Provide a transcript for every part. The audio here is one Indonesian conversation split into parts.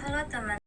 Halo teman.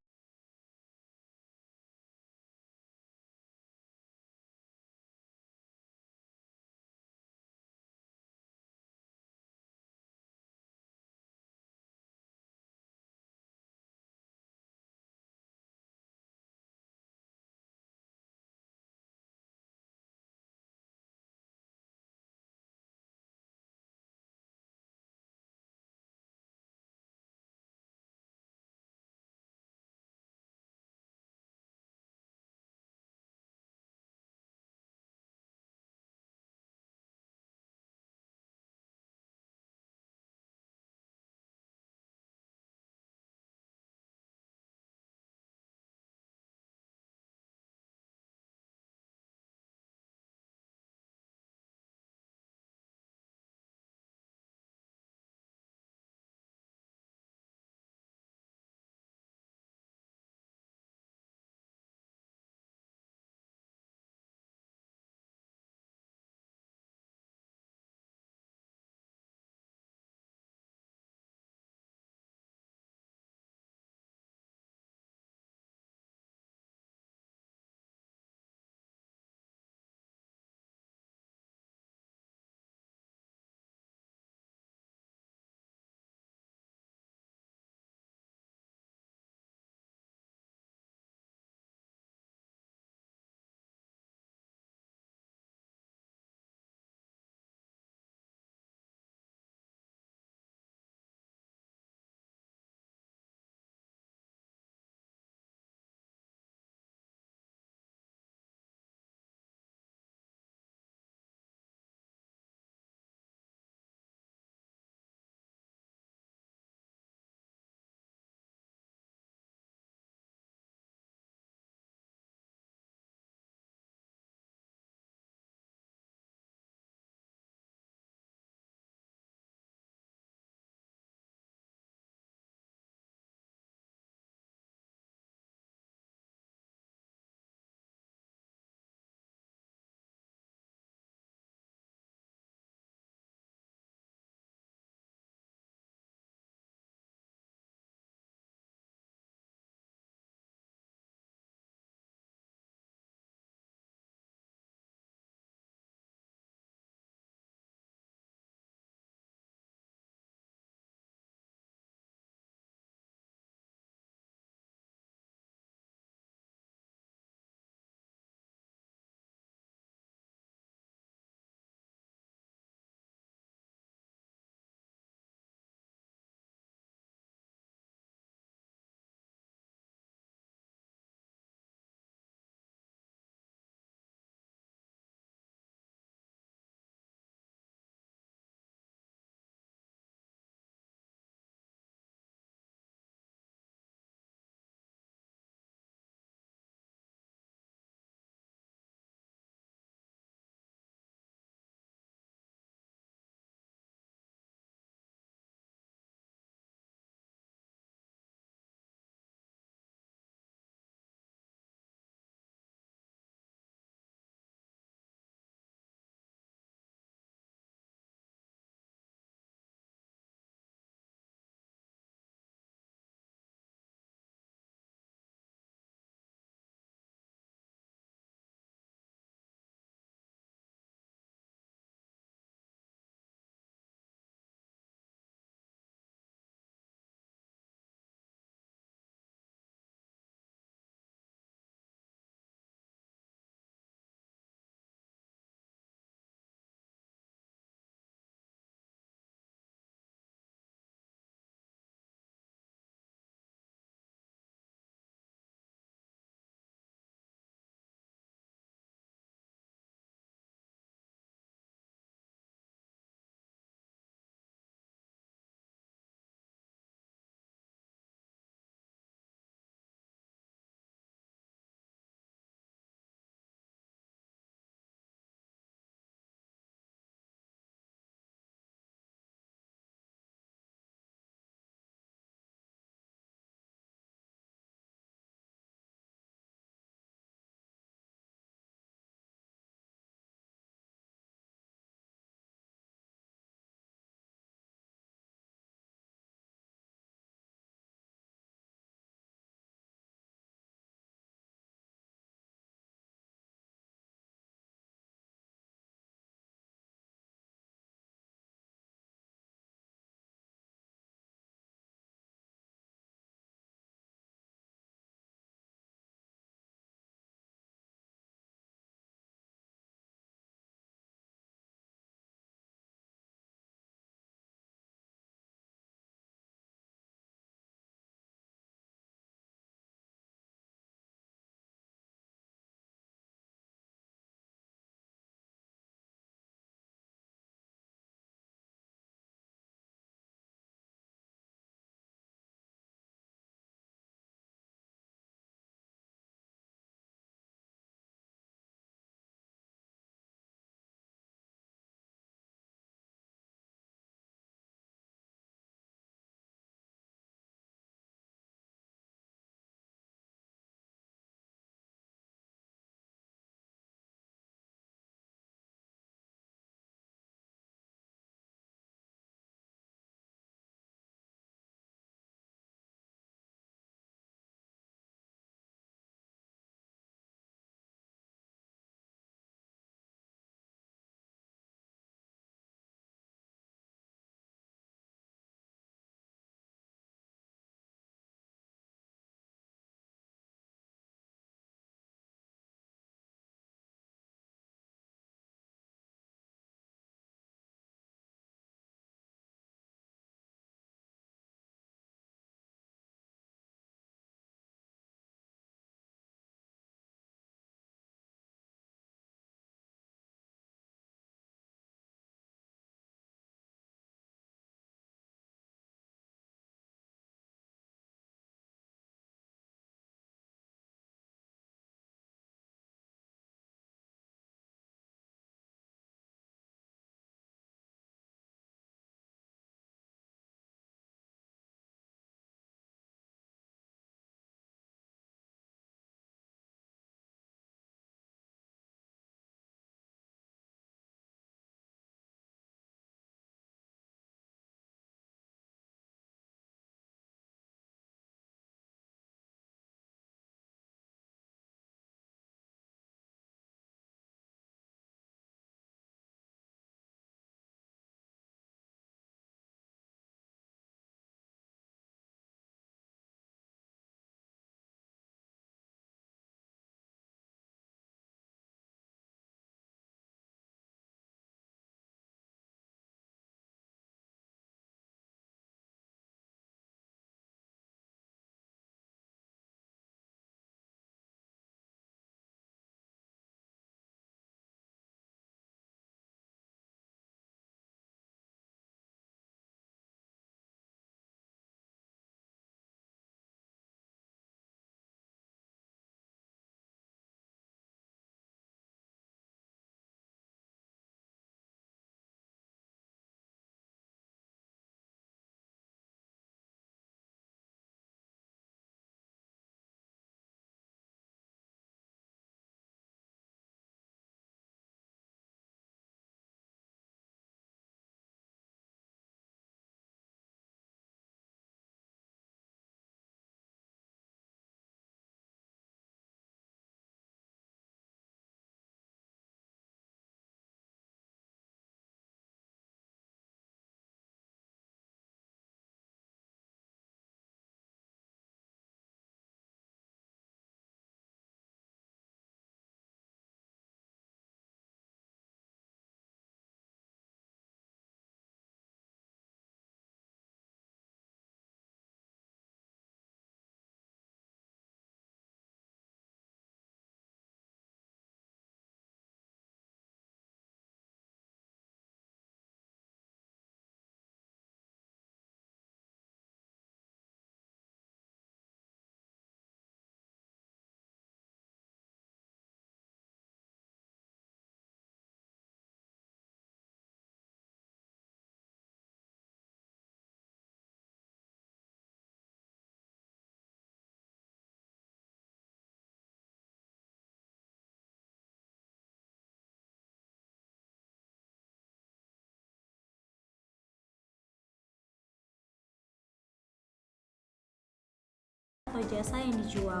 atau jasa yang dijual.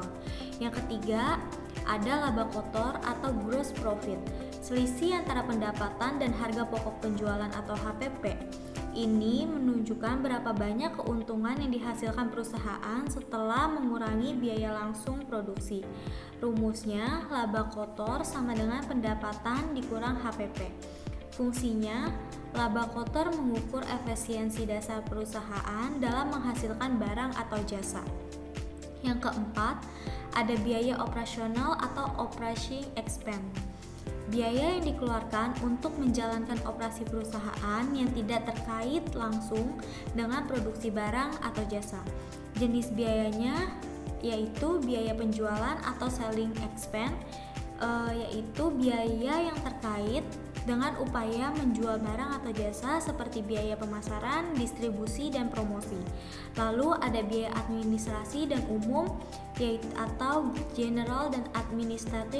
Yang ketiga, ada laba kotor atau gross profit, selisih antara pendapatan dan harga pokok penjualan atau HPP. Ini menunjukkan berapa banyak keuntungan yang dihasilkan perusahaan setelah mengurangi biaya langsung produksi. Rumusnya, laba kotor sama dengan pendapatan dikurang HPP. Fungsinya, laba kotor mengukur efisiensi dasar perusahaan dalam menghasilkan barang atau jasa. Yang keempat, ada biaya operasional atau operating expense. Biaya yang dikeluarkan untuk menjalankan operasi perusahaan yang tidak terkait langsung dengan produksi barang atau jasa. Jenis biayanya yaitu biaya penjualan atau selling expense, yaitu biaya yang terkait dengan upaya menjual barang atau jasa seperti biaya pemasaran, distribusi, dan promosi. Lalu ada biaya administrasi dan umum yaitu atau general dan administratif.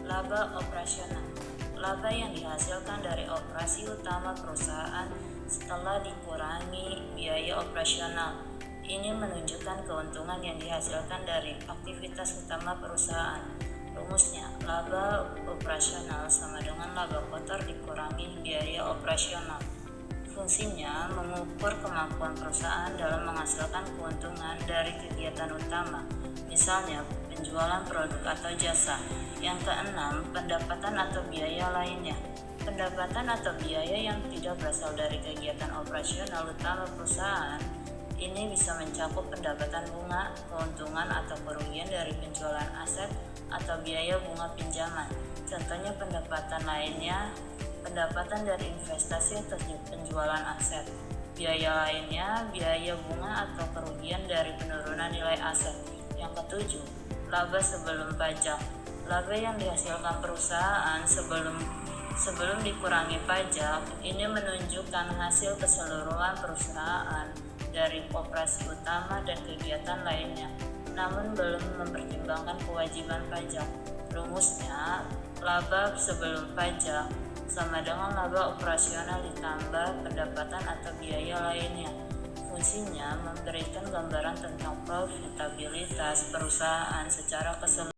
Laba operasional. Laba yang dihasilkan dari operasi utama perusahaan setelah dikurangi biaya operasional. Ini menunjukkan keuntungan yang dihasilkan dari aktivitas utama perusahaan. Rumusnya, laba operasional sama dengan laba kotor dikurangi biaya operasional. Fungsinya mengukur kemampuan perusahaan dalam menghasilkan keuntungan dari kegiatan utama, misalnya penjualan produk atau jasa. Yang keenam, pendapatan atau biaya lainnya. Pendapatan atau biaya yang tidak berasal dari kegiatan operasional utama perusahaan. Ini bisa mencakup pendapatan bunga, keuntungan atau kerugian dari penjualan aset atau biaya bunga pinjaman. Contohnya pendapatan lainnya, pendapatan dari investasi atau penjualan aset. Biaya lainnya, biaya bunga atau kerugian dari penurunan nilai aset. Yang ketujuh, laba sebelum pajak. Laba yang dihasilkan perusahaan sebelum dikurangi pajak. Ini menunjukkan hasil keseluruhan perusahaan dari operasi utama dan kegiatan lainnya, namun belum mempertimbangkan kewajiban pajak. Rumusnya, laba sebelum pajak sama dengan laba operasional ditambah pendapatan atau biaya lainnya. Fungsinya memberikan gambaran tentang profitabilitas perusahaan secara keseluruhan.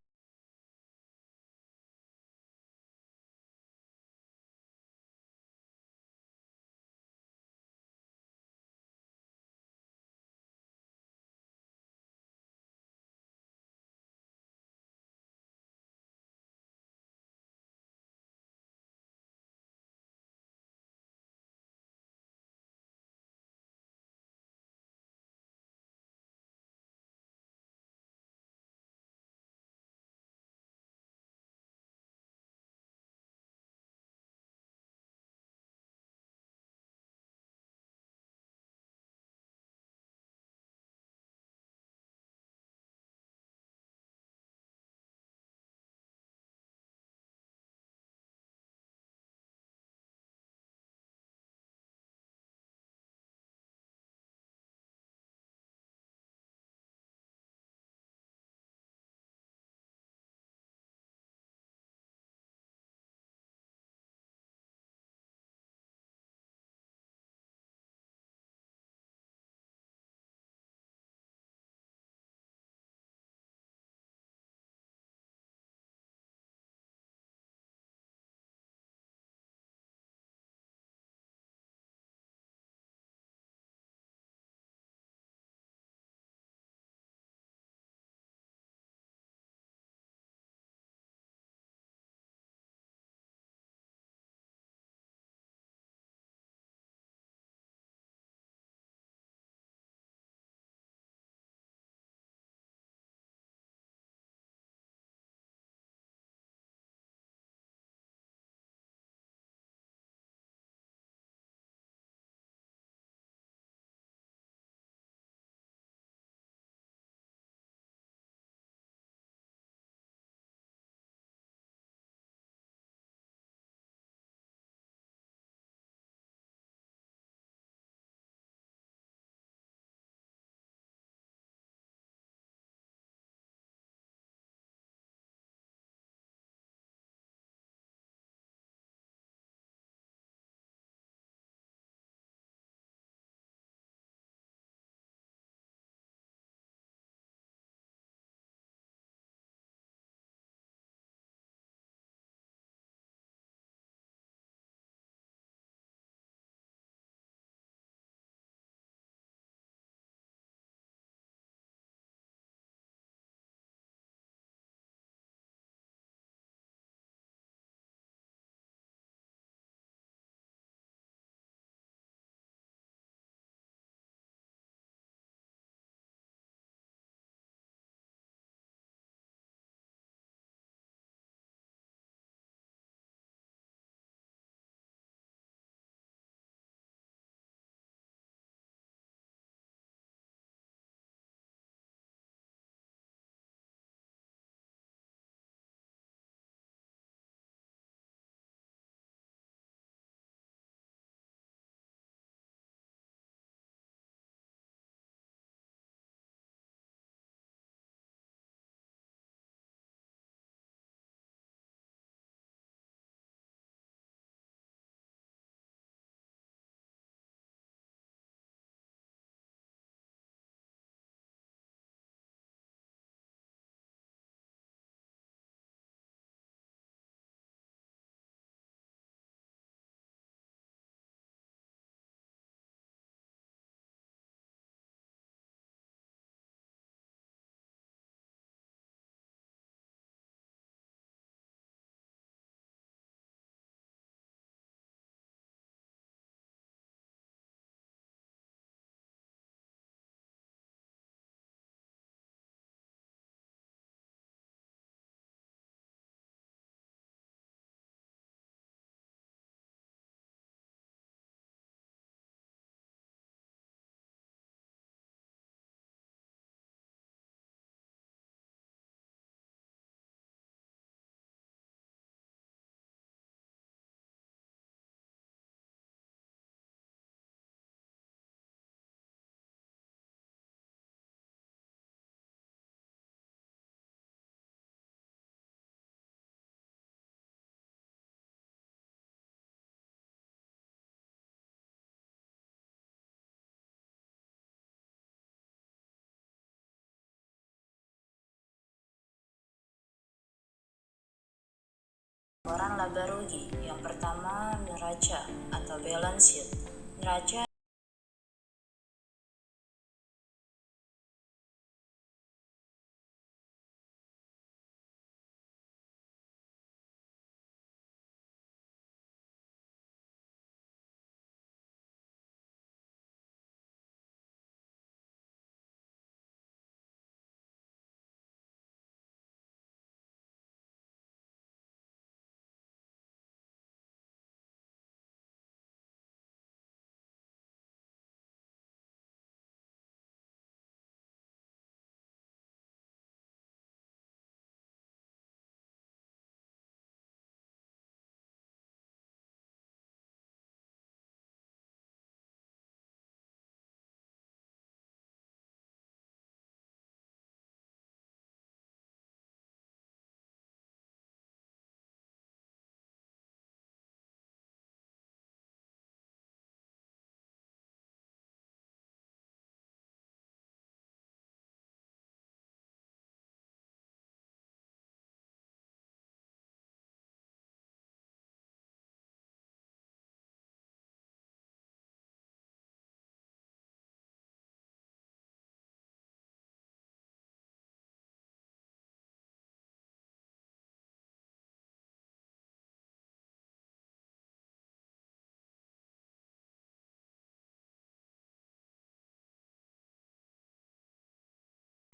laporan laba rugi. Yang pertama, neraca atau balance sheet. Neraca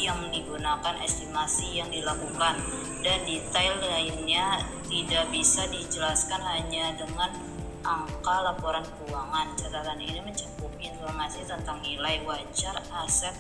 yang digunakan, estimasi yang dilakukan, dan detail lainnya tidak bisa dijelaskan hanya dengan angka laporan keuangan. Catatan ini mencakup informasi tentang nilai wajar aset,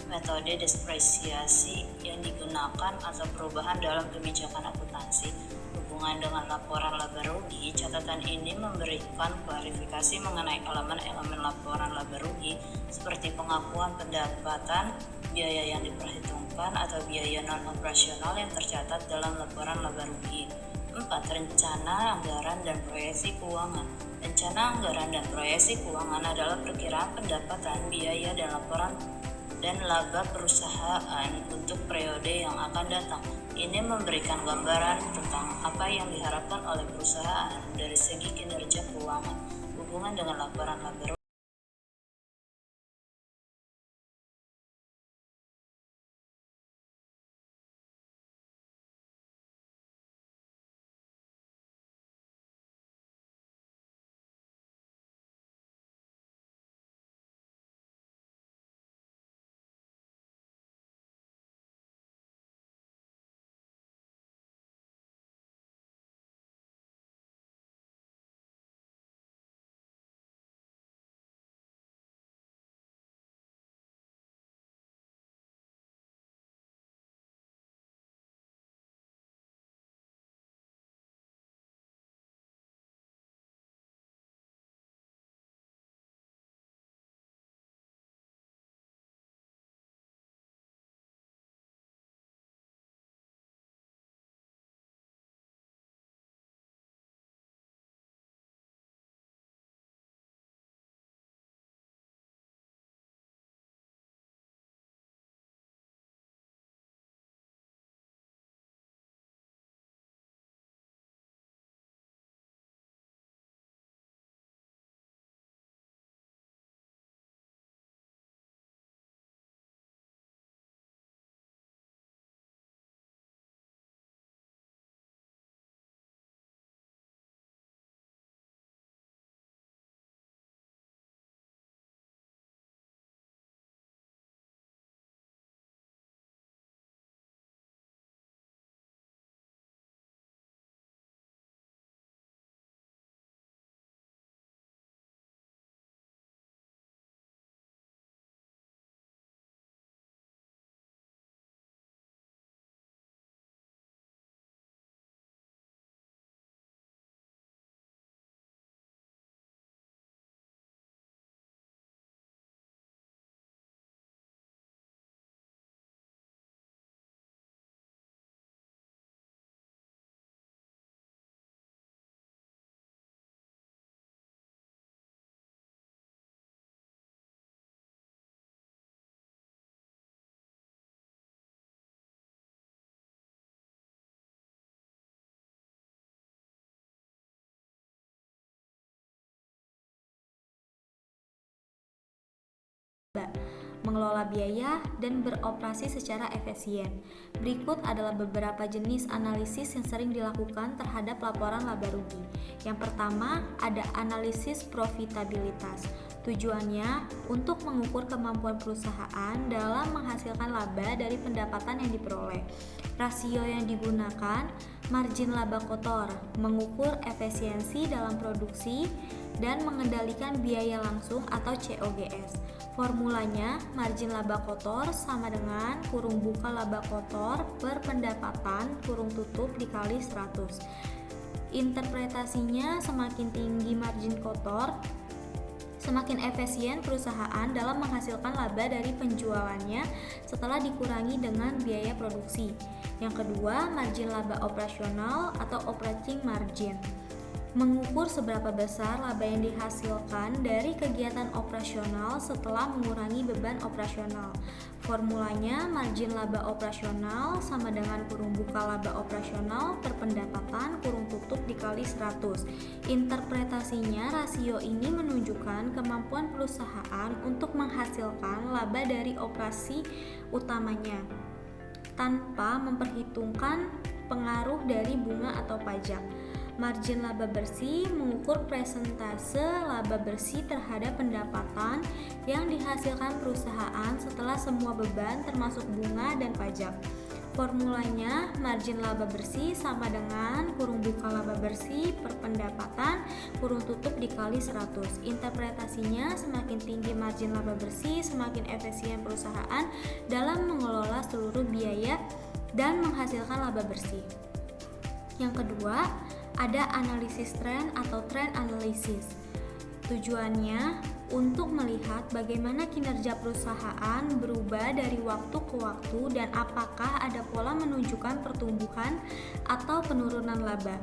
metode depresiasi yang digunakan, atau perubahan dalam kebijakan akuntansi. Hubungan dengan laporan laba rugi, catatan ini memberikan klarifikasi mengenai elemen-elemen laporan laba rugi seperti pengakuan pendapatan, biaya yang diperhitungkan, atau biaya non-operasional yang tercatat dalam laporan laba rugi. 4. Rencana anggaran dan proyeksi keuangan. Rencana anggaran dan proyeksi keuangan adalah perkiraan pendapatan, biaya, dan laporan dan laba perusahaan untuk periode yang akan datang. Ini memberikan gambaran tentang apa yang diharapkan oleh perusahaan dari segi kinerja keuangan. Hubungan dengan laporan laba mengelola biaya, dan beroperasi secara efisien. Berikut adalah beberapa jenis analisis yang sering dilakukan terhadap laporan laba rugi. Yang pertama, ada analisis profitabilitas. Tujuannya untuk mengukur kemampuan perusahaan dalam menghasilkan laba dari pendapatan yang diperoleh. Rasio yang digunakan, margin laba kotor, mengukur efisiensi dalam produksi dan mengendalikan biaya langsung atau COGS. Formulanya, margin laba kotor sama dengan kurung buka laba kotor per pendapatan kurung tutup dikali 100. Interpretasinya, semakin tinggi margin kotor, semakin efisien perusahaan dalam menghasilkan laba dari penjualannya setelah dikurangi dengan biaya produksi. Yang kedua, margin laba operasional atau operating margin. Mengukur seberapa besar laba yang dihasilkan dari kegiatan operasional setelah mengurangi beban operasional. Formulanya, margin laba operasional sama dengan kurung buka laba operasional per pendapatan kurung tutup dikali 100. Interpretasinya, rasio ini menunjukkan kemampuan perusahaan untuk menghasilkan laba dari operasi utamanya tanpa memperhitungkan pengaruh dari bunga atau pajak. Margin laba bersih mengukur persentase laba bersih terhadap pendapatan yang dihasilkan perusahaan setelah semua beban termasuk bunga dan pajak. Formulanya, margin laba bersih sama dengan kurung buka laba bersih per pendapatan kurung tutup dikali 100. Interpretasinya, semakin tinggi margin laba bersih, semakin efisien perusahaan dalam mengelola seluruh biaya dan menghasilkan laba bersih. Yang kedua, ada analisis tren atau trend analysis. Tujuannya untuk melihat bagaimana kinerja perusahaan berubah dari waktu ke waktu dan apakah ada pola menunjukkan pertumbuhan atau penurunan laba.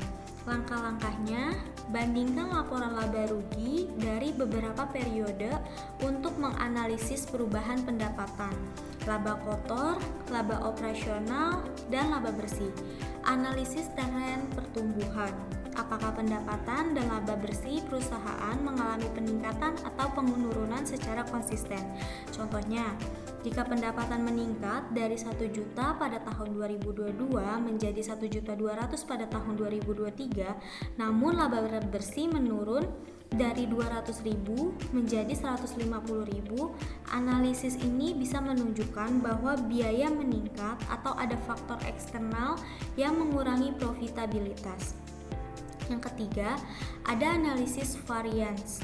Langkah-langkahnya, bandingkan laporan laba rugi dari beberapa periode untuk menganalisis perubahan pendapatan, laba kotor, laba operasional, dan laba bersih. Analisis tren pertumbuhan. Apakah pendapatan dan laba bersih perusahaan mengalami peningkatan atau penurunan secara konsisten? Contohnya, jika pendapatan meningkat dari 1 juta pada tahun 2022 menjadi 1.200.000 pada tahun 2023, namun laba bersih menurun dari 200.000 menjadi 150.000, analisis ini bisa menunjukkan bahwa biaya meningkat atau ada faktor eksternal yang mengurangi profitabilitas. Yang ketiga, ada analisis variance.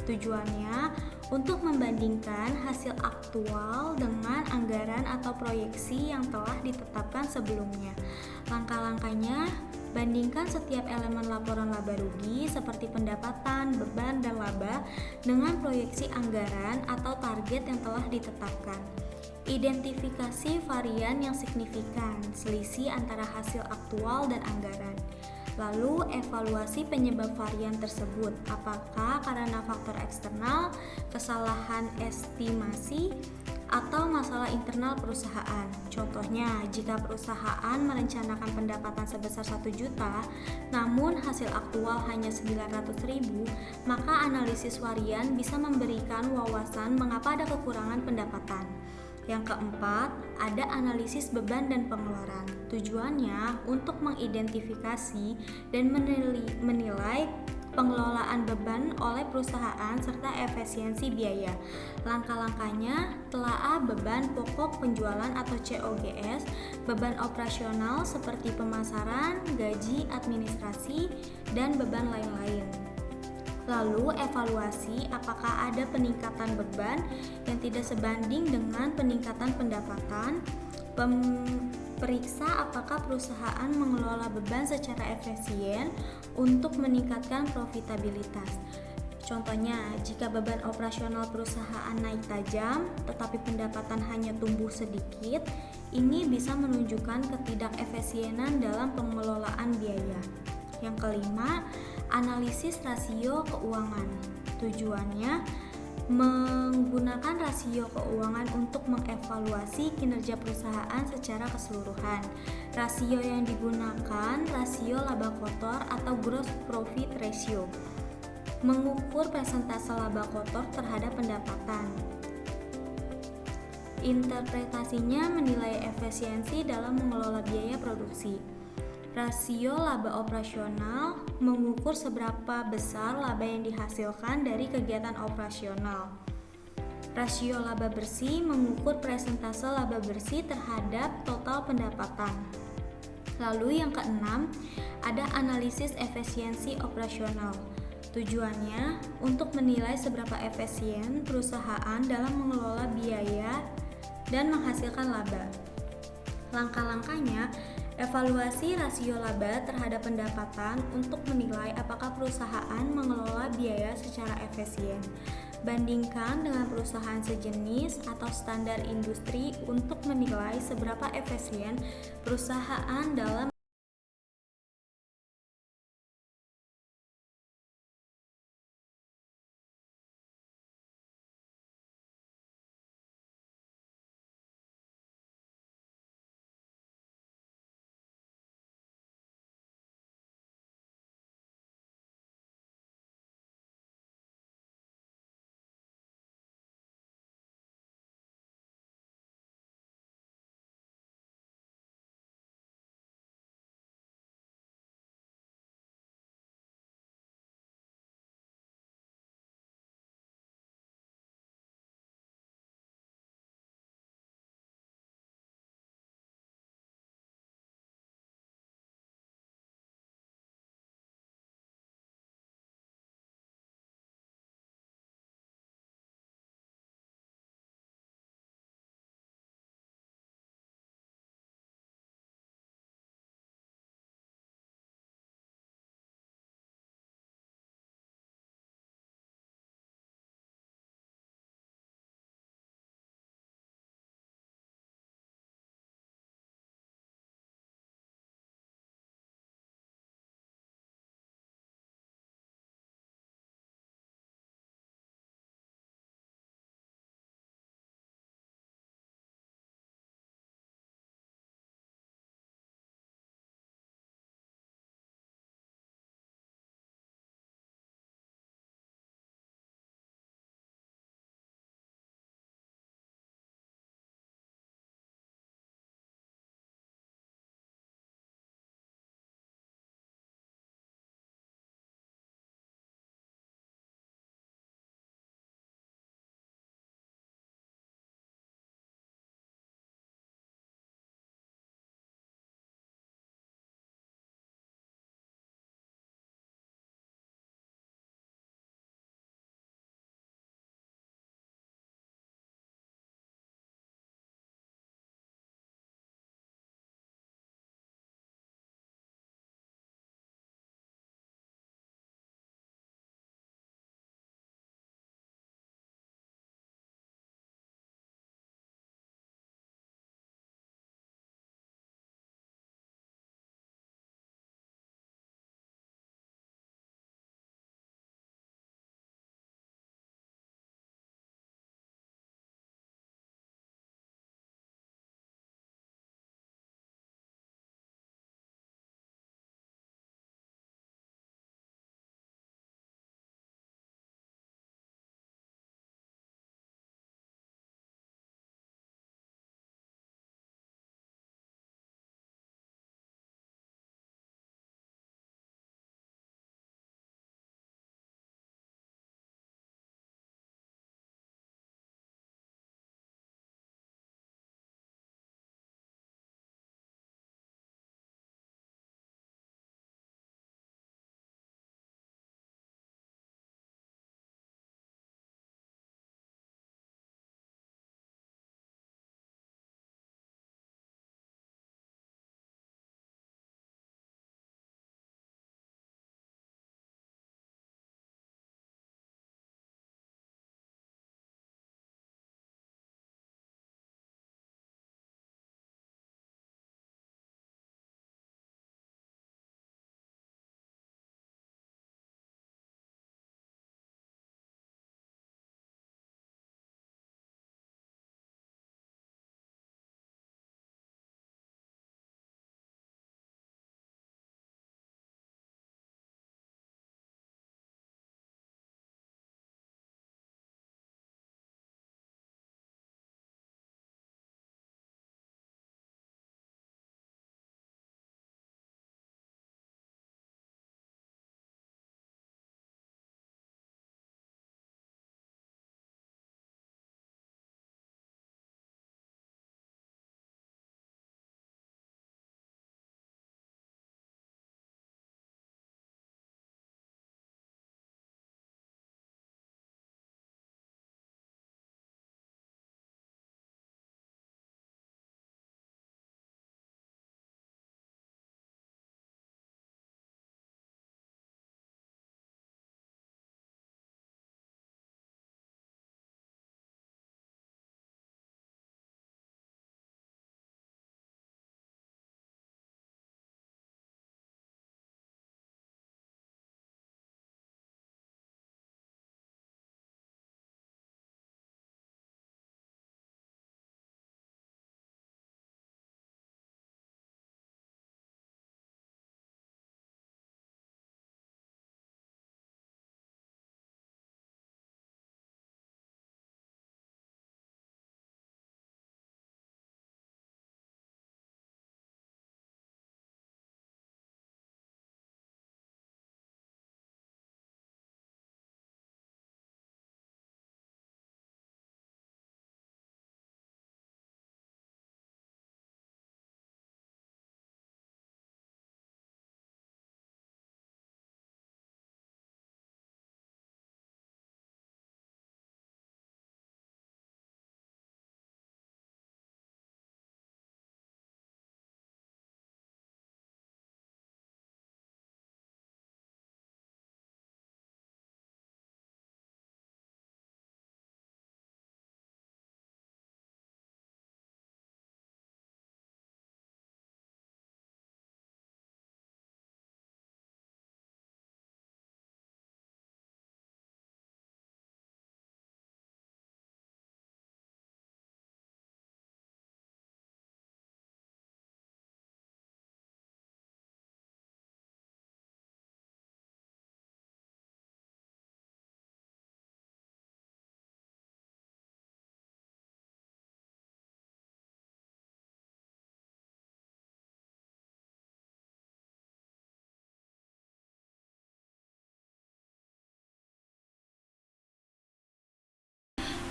Tujuannya untuk membandingkan hasil aktual dengan anggaran atau proyeksi yang telah ditetapkan sebelumnya. Langkah-langkahnya, bandingkan setiap elemen laporan laba rugi seperti pendapatan, beban, dan laba dengan proyeksi anggaran atau target yang telah ditetapkan. Identifikasi varian yang signifikan, selisih antara hasil aktual dan anggaran. Lalu evaluasi penyebab varian tersebut, apakah karena faktor eksternal, kesalahan estimasi, atau masalah internal perusahaan. Contohnya, jika perusahaan merencanakan pendapatan sebesar 1 juta, namun hasil aktual hanya 900.000, maka analisis varian bisa memberikan wawasan mengapa ada kekurangan pendapatan. Yang keempat, ada analisis beban dan pengeluaran. Tujuannya untuk mengidentifikasi dan menilai pengelolaan beban oleh perusahaan serta efisiensi biaya. Langkah-langkahnya, telaah beban pokok penjualan atau COGS, beban operasional seperti pemasaran, gaji, administrasi, dan beban lain-lain. Lalu evaluasi apakah ada peningkatan beban yang tidak sebanding dengan peningkatan pendapatan. Periksa apakah perusahaan mengelola beban secara efisien untuk meningkatkan profitabilitas. Contohnya, jika beban operasional perusahaan naik tajam tetapi pendapatan hanya tumbuh sedikit, ini bisa menunjukkan ketidakefisienan dalam pengelolaan biaya. Yang kelima, analisis rasio keuangan. Tujuannya menggunakan rasio keuangan untuk mengevaluasi kinerja perusahaan secara keseluruhan. Rasio yang digunakan rasio laba kotor atau gross profit ratio, mengukur persentase laba kotor terhadap pendapatan. Interpretasinya menilai efisiensi dalam mengelola biaya produksi. Rasio laba operasional mengukur seberapa besar laba yang dihasilkan dari kegiatan operasional. Rasio laba bersih mengukur persentase laba bersih terhadap total pendapatan. Lalu yang keenam, ada analisis efisiensi operasional. Tujuannya untuk menilai seberapa efisien perusahaan dalam mengelola biaya dan menghasilkan laba. Langkah-langkahnya, evaluasi rasio laba terhadap pendapatan untuk menilai apakah perusahaan mengelola biaya secara efisien. Bandingkan dengan perusahaan sejenis atau standar industri untuk menilai seberapa efisien perusahaan dalam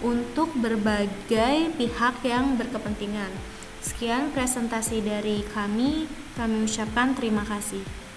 untuk berbagai pihak yang berkepentingan. Sekian presentasi dari kami ucapkan terima kasih.